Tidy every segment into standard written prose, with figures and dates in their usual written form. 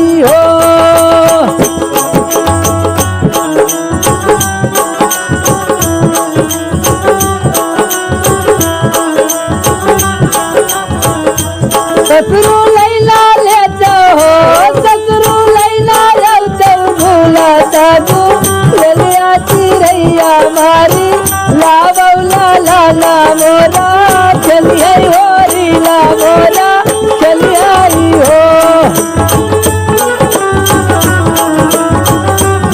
आई हो। ससुरु लैला ले जाओ ससुरु लैला जाओ भूला जागू ललिया चिरैया मारी लावला लाला मोरा चलिए होरी ला मोरा चलिए आई हो।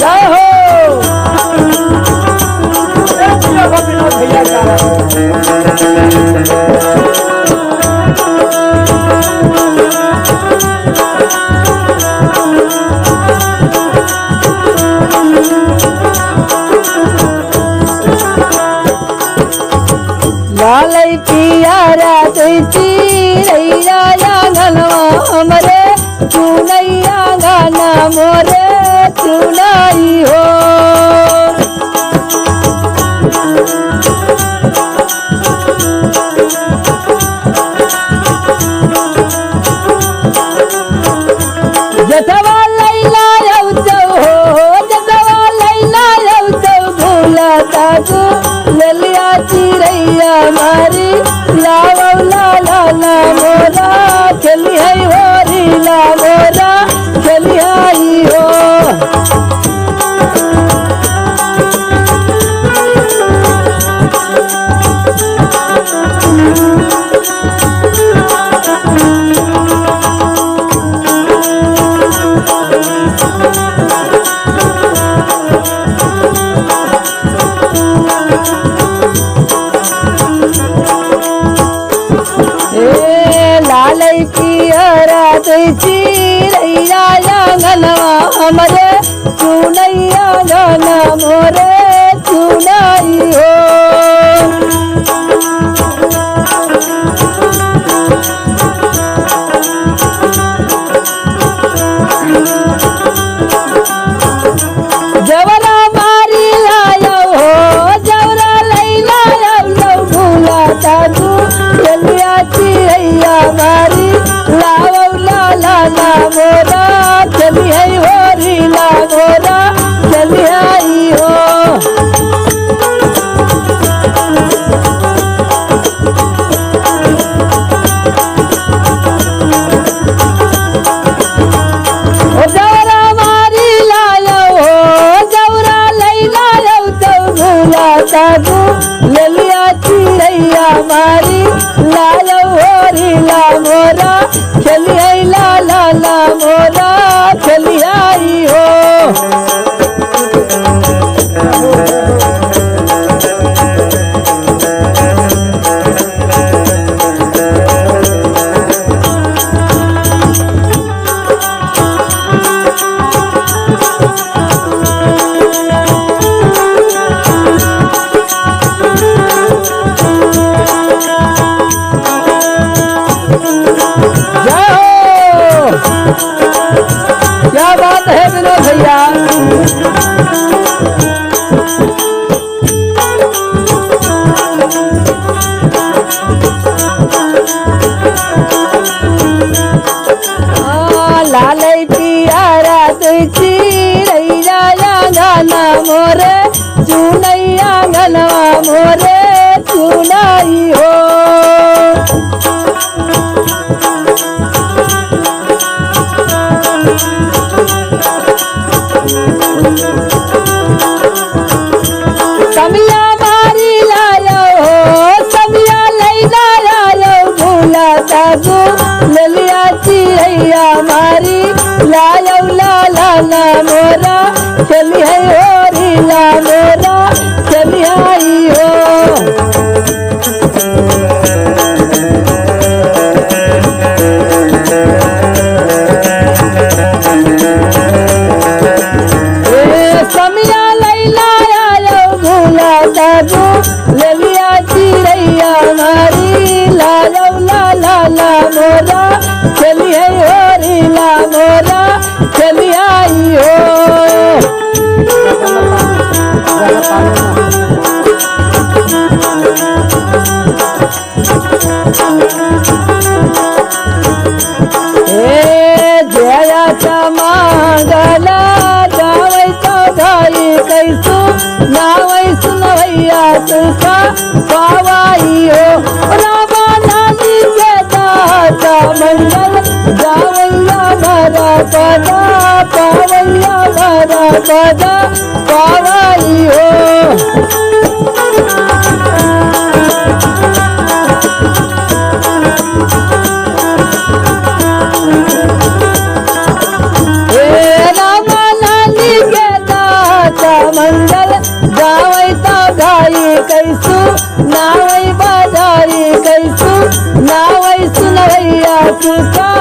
जय हो लालै पियारा तुई चिरैया गानवा हमरे चुनैया गाना मोरे चुनाई हो। जतवा लैला जाओ हो जतवा लैला जाओ भूला जागू ललिया चिरैया मारी लावला लाला मोरा चली है होरी ला मोरा चली आई हो। लालै पियरा तुई चिरैया गानवा हमरे चुनैया गाना मोरे चुनाई हो। जवरा मारी लाया हो जवरा लैला भूला जागू ललिया चिरैया मारी लावला लाला मोरा चली है होरी ला मोरा चली आई हो। जवरा मारी लाया हो जवरा लैला भूला जागू ललिया चिरैया मारी लाया होरी ला मोरा चली आई ला ला ला मोरा चली आई हो। क्या बात है विनोद भैया। लालै पियारा तुई चिरैया गाना मोरे चुनैया गानवा मोरे चुनाई हो। समिया मारी लाया हो समिया लैला भूला जागू ललिया चिरैया मारी लाया लाला मोरा चली है होरी ला मोरा चली आई हो। समिया लैला भूला जागू ललिया चिरैया मारी लाया लाला मोरा चली है होरी ला मोरा चली आई हो। दाता मांगला गावै तो गाई कैसू नावै सुनवैया तुका पावाई हो रामा नानी के दाता मंगल गावैया भरा पदा पावैया भरा पदा पावाई हो मंगल गावै तो गाई कैसू नावै बजाई कैसू नावै सुनवैया तुका